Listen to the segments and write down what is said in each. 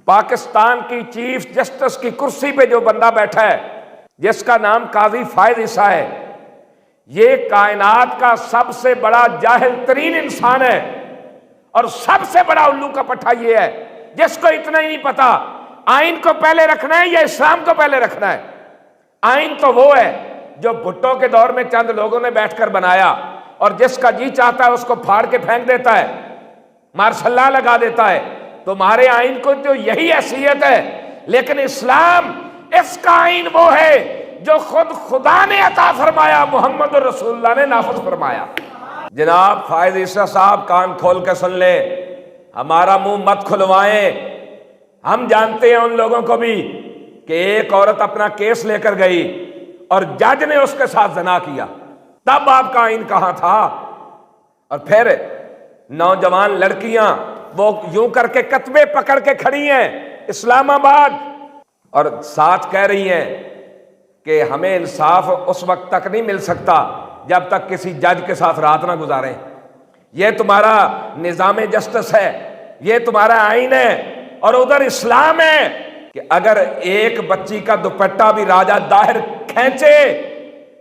پاکستان کی chief justice کی کرسی پہ جو بندہ بیٹھا ہے جس کا نام قاضی فائز عیسیٰ ہے، یہ کائنات کا سب سے بڑا جاہل ترین انسان ہے، اور سب سے بڑا الو کا پٹھا یہ ہے جس کو اتنا ہی نہیں پتا آئین کو پہلے رکھنا ہے یا اسلام کو پہلے رکھنا ہے۔ آئین تو وہ ہے جو بھٹو کے دور میں چند لوگوں نے بیٹھ کر بنایا، اور جس کا جی چاہتا ہے اس کو پھاڑ کے پھینک دیتا ہے، مارشل لا لگا دیتا ہے۔ تمہارے آئین کو تو یہی حیثیت ہے، لیکن اسلام اس کا آئین وہ ہے جو خود خدا نے عطا فرمایا، محمد رسول اللہ نے نافذ فرمایا۔ جناب فائز عیسیٰ صاحب کان کھول کے سن لیں، ہمارا منہ مت کھلوائیں۔ ہم جانتے ہیں ان لوگوں کو بھی کہ ایک عورت اپنا کیس لے کر گئی اور جج نے اس کے ساتھ زنا کیا، تب آپ کا آئین کہاں تھا؟ اور پھر نوجوان لڑکیاں وہ یوں کر کے کتبے پکڑ کے کھڑی ہیں اسلام آباد، اور ساتھ کہہ رہی ہیں کہ ہمیں انصاف اس وقت تک نہیں مل سکتا جب تک کسی جج کے ساتھ رات نہ گزاریں۔ یہ تمہارا نظام جسٹس ہے، یہ تمہارا آئین ہے، اور ادھر اسلام ہے کہ اگر ایک بچی کا دوپٹہ بھی راجہ داہر کھینچے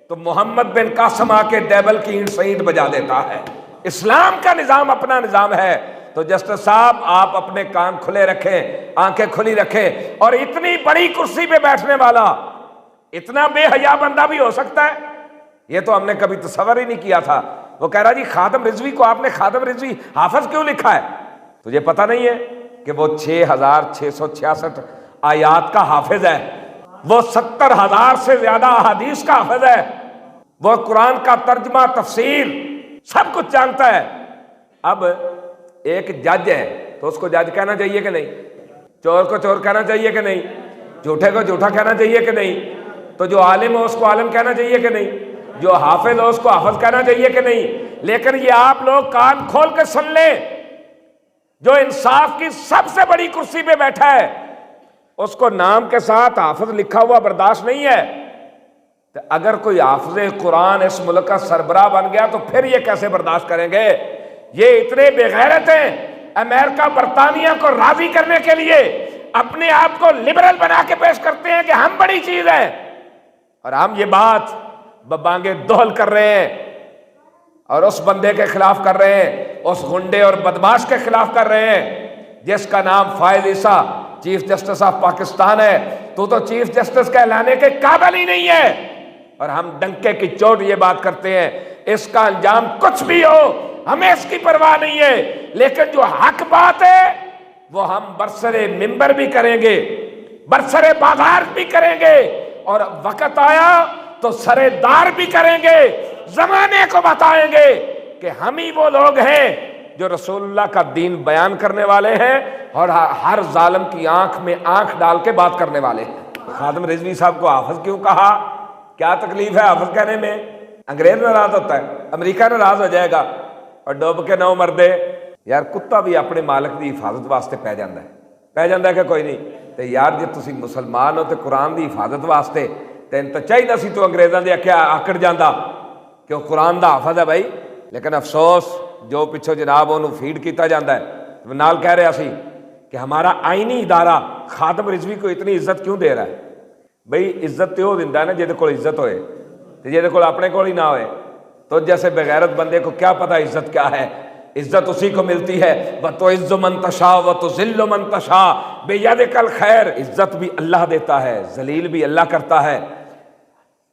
تو محمد بن قاسم آ کے ڈیبل کی اینٹ سینٹ بجا دیتا ہے۔ اسلام کا نظام اپنا نظام ہے۔ تو جسٹس صاحب آپ اپنے کان کھلے رکھیں، آنکھیں کھلی رکھیں، اور اتنی بڑی کرسی پہ بیٹھنے والا اتنا بے حیا بندہ بھی ہو سکتا ہے؟ یہ تو ہم نے کبھی تصور ہی نہیں کیا تھا۔ وہ کہہ رہا جی خادم رضوی کو آپ نے خادم رضوی حافظ کیوں لکھا ہے؟ تجھے پتہ نہیں ہے کہ وہ 6666 آیات کا حافظ ہے، وہ 70,000 سے زیادہ احادیث کا حافظ ہے، وہ قرآن کا ترجمہ تفسیر سب کچھ جانتا ہے۔ اب ایک جج ہے تو اس کو جج کہنا چاہیے کہ نہیں؟ چور کو چور کہنا چاہیے کہ نہیں؟ جھوٹے کو جھوٹا کہنا چاہیے کہ نہیں؟ تو جو عالم ہو اس کو عالم کہنا چاہیے کہ نہیں؟ جو حافظ ہو اس کو حافظ کہنا چاہیے کہ نہیں؟ لیکن یہ آپ لوگ کان کھول کے سن لیں، جو انصاف کی سب سے بڑی کرسی پہ بیٹھا ہے اس کو نام کے ساتھ حافظ لکھا ہوا برداشت نہیں ہے، تو اگر کوئی حافظ قرآن اس ملک کا سربراہ بن گیا تو پھر یہ کیسے برداشت کریں گے؟ یہ اتنے بے غیرت ہیں، امریکہ برطانیہ کو راضی کرنے کے لیے اپنے آپ کو لبرل بنا کے پیش کرتے ہیں کہ ہم بڑی چیز ہیں، اور ہم یہ بات ببانگے دہل کر رہے ہیں اور اس بندے کے خلاف کر رہے ہیں، اس غنڈے اور بدماش کے خلاف کر رہے ہیں جس کا نام فائز عیسیٰ چیف جسٹس آف پاکستان ہے۔ تو چیف جسٹس کہلانے کے قابل ہی نہیں ہے، اور ہم ڈنکے کی چوٹ یہ بات کرتے ہیں اس کا انجام کچھ بھی ہو ہمیں اس کی پرواہ نہیں ہے، لیکن جو حق بات ہے وہ ہم برسرے ممبر بھی کریں گے، برسرے بازار بھی کریں گے، اور وقت آیا تو سرے دار بھی کریں گے، زمانے کو بتائیں گے کہ ہم ہی وہ لوگ ہیں جو رسول اللہ کا دین بیان کرنے والے ہیں اور ہر ظالم کی آنکھ میں آنکھ ڈال کے بات کرنے والے ہیں۔ خادم رضوی صاحب کو حافظ کیوں کہا؟ کیا تکلیف ہے حافظ کہنے میں؟ انگریز ناراض ہوتا ہے، امریکہ ناراض ہو جائے گا اور ڈوب کے نو مردے۔ یار کتا بھی اپنے مالک دی حفاظت واسطے پہ جاندہ ہے کہ کوئی نہیں؟ تے یار جے تسی مسلمان ہو تے قرآن دی حفاظت واسطے تین تو چاہیے سی تو انگریزاں دے اکھے آکڑ جاندہ کہ وہ قرآن دا حافظ ہے بھائی، لیکن افسوس جو پچھو جناب انہوں فیڈ کیتا جاندہ ہے۔ نال کہہ رہا سی کہ ہمارا آئینی ادارہ خادم رضوی کو اتنی عزت کیوں دے رہا ہے؟ بھئی عزت تو دیندہ ہے نا جے دے کول عزت ہوئے، تے جے دے کول اپنے کول ہی نہ ہوئے تو جیسے بغیرت بندے کو کیا پتہ عزت کیا ہے؟ عزت اسی کو ملتی ہے وَتُعِزُّ مَن تَشَاءُ وَتُذِلُّ مَن تَشَاءُ بِيَدِكَ الْخَيْرُ۔ عزت بھی اللہ دیتا ہے، ذلیل بھی اللہ کرتا ہے۔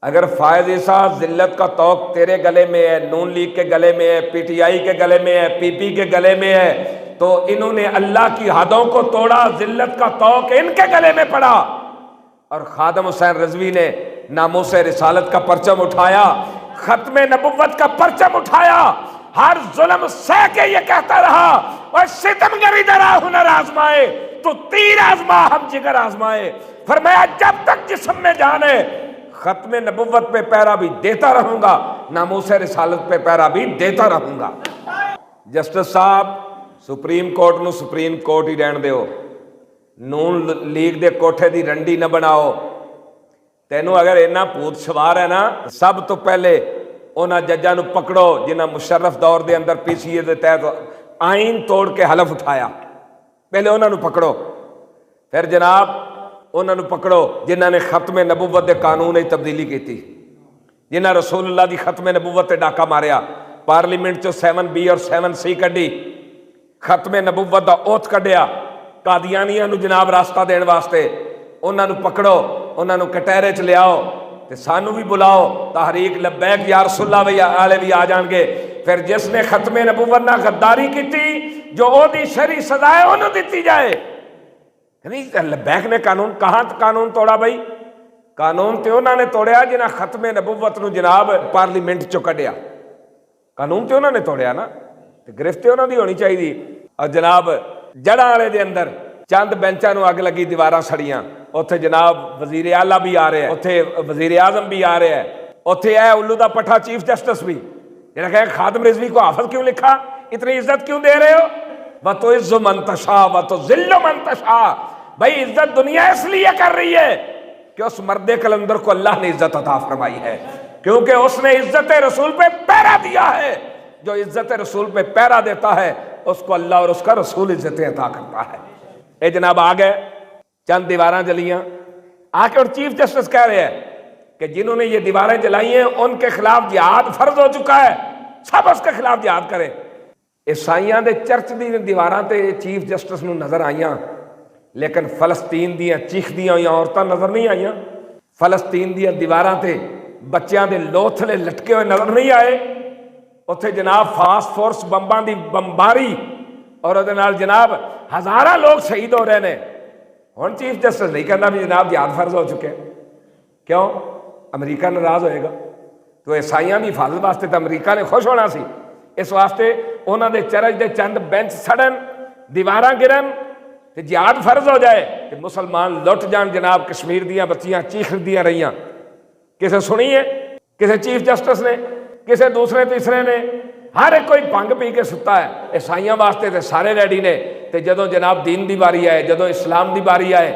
اگر فائز عیسیٰ ذلت کا طوق تیرے گلے میں ہے، نون لیگ کے گلے میں ہے، پی ٹی آئی کے گلے میں ہے، پی پی کے گلے میں ہے، تو انہوں نے اللہ کی حدوں کو توڑا، ذلت کا طوق ان کے گلے میں پڑا، اور خادم حسین رضوی نے ناموس رسالت کا پرچم اٹھایا، ختم نبوت کا پرچم اٹھایا، ہر ظلم سہ کے یہ کہتا رہا اور ستمگر ادھر آ ہنر آزمائے تو تیر آزما ہم جگر آزمائے۔ فرمایا جب تک جسم میں جان ہے ختم نبوت پہ پیرا بھی دیتا رہوں گا، ناموس رسالت پہ پیرا بھی دیتا رہوں گا۔ جسٹس صاحب سپریم کورٹ نو سپریم کورٹ ہی رہن دیو، نون لیگ دے کوٹھے دی رنڈی نہ بناؤ۔ تینوں اگر اینا پوت سوار ہے نا، سب تو پہلے انہاں ججاں نو پکڑو جنہاں مشرف دور دے اندر پی سی اے دے تحت آئین توڑ کے حلف اٹھایا، پہلے انہاں نو پکڑو۔ پھر جناب انہوں نے پکڑو جنہوں نے ختم نبوت دے قانون کی تبدیلی کی، جنہاں رسول اللہ دی ختم نبوت تے ڈاکہ ماریا، پارلیمنٹ چو 7B اور 7C کڈی، ختم نبوت دا اوتھ کڈیا قادیانیاں نو جناب راستہ دین واسطے، انہوں نے پکڑو، انہوں نے کٹہرے چ لیاؤ تے سانو بھی بلاؤ، تحریک لبیک یا رسول اللہ والے بھی آ جان گے۔ پھر جس نے ختم نبوت نہ غداری کی جو او دی شرعی سزا ہے انہوں دیتی جائے۔ نہیں لبیک نے کہاں قانون توڑا بھائی؟ قانون تے انہوں نے توڑیا جنہاں ختم نبوت نو جناب پارلیمنٹ چو کڈیا، قانون تے انہوں نے توڑیا نا، تے گرفت انہوں دی ہونی چاہیے۔ اور جناب جڑاں والے دے اندر چند بینچاں نو اگ لگی، دیواراں سڑیاں، اوتھے جناب وزیر اعلیٰ بھی آ رہے ہیں، اوتھے وزیر اعظم بھی آ رہے ہیں، اوتھے ہے الو دا پٹھا چیف جسٹس بھی، جنہاں کہ خادم رضوی کو حافظ کیوں لکھا؟ اتنی عزت کیوں دے رہے ہو؟ وَتُعِزُّ مَن تَشَاءُ وَتُذِلُّ مَن تَشَاءُ۔ بھائی عزت دنیا اس لیے کر رہی ہے کہ اس مرد کلندر کو اللہ نے عزت عطا فرمائی ہے، کیونکہ اس نے عزت رسول پہ پہرا دیا ہے۔ جو عزت رسول پہ پہرا دیتا ہے اس کو اللہ اور اس کا رسول عزتیں عطا کرتا ہے۔ اے جناب آ گئے، چند دیواراں جلیاں، آ کے اور چیف جسٹس کہہ رہے ہیں کہ جنہوں نے یہ دیواریں جلائی ہیں ان کے خلاف جہاد فرض ہو چکا ہے، سب اس کے خلاف جہاد کریں۔ عیسائیاں دے چرچ دی دیواراں تے چیف جسٹس نو نظر آئیاں، لیکن فلسطین دیاں چیخ دیاں ہوئیاں عورتاں نظر نہیں آئیاں، فلسطین دیاں دیواراں تے بچیاں دے لوتھلے لٹکے ہوئے نظر نہیں آئے، اتھے جناب فاسٹ فورس بمباں دی بمباری اور ادھے نال جناب ہزاراں لوگ شہید ہو رہے ہیں۔ ہن چیف جسٹس نہیں کہنا بھی جناب جہاد فرض ہو چکے، کیوں؟ امریکہ ناراض ہوئے گا، تو عیسائیاں دی حفاظت واسطے تو امریکہ نے خوش ہونا سی، اس واسطے انہاں دے چرچ دے چند بینچ سڑن، دیواراں گرن تے جہاد فرض ہو جائے کہ مسلمان لٹ جان۔ جناب کشمیر دیاں بچیاں چیخ دیاں رہیاں، کسے سنی ہے؟ کسے چیف جسٹس نے؟ کسے دوسرے تیسرے نے؟ ہر ایک کوئی بھنگ پی کے ستا ہے۔ عیسائیاں واسطے تے سارے ریڈی نے، تے جدوں جناب دین دی باری آئے، جدوں اسلام دی باری آئے،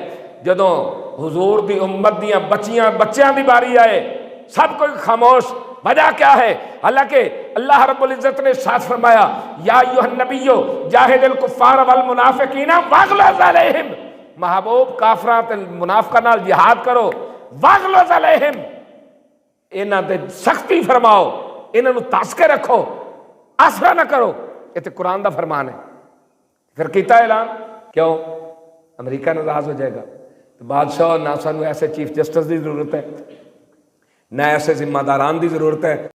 جدوں حضور دی امت دیاں بچیاں دی باری آئے، سب کوئی خاموش۔ وجہ کیا ہے؟ حالانکہ اللہ رب العزت نے ساتھ فرمایا یا ایھا النبی جاہد الکفار والمنافقین واغلظ علیہم، محبوب کافراں تے منافقاں نال جہاد کرو، واغلظ علیہم، انہاں تے سختی فرماؤ، انہاں نوں تاس کے رکھو، آسرا نہ کرو۔ یہ تے قرآن دا فرمان ہے۔ پھر کیتا اعلان، کیوں؟ امریکہ ناراض ہو جائے گا تو بادشاہ نہ سانو ایسے چیف جسٹس دی ضرورت ہے، نہ ایسے ذمہ داران دی ضرورت ہے۔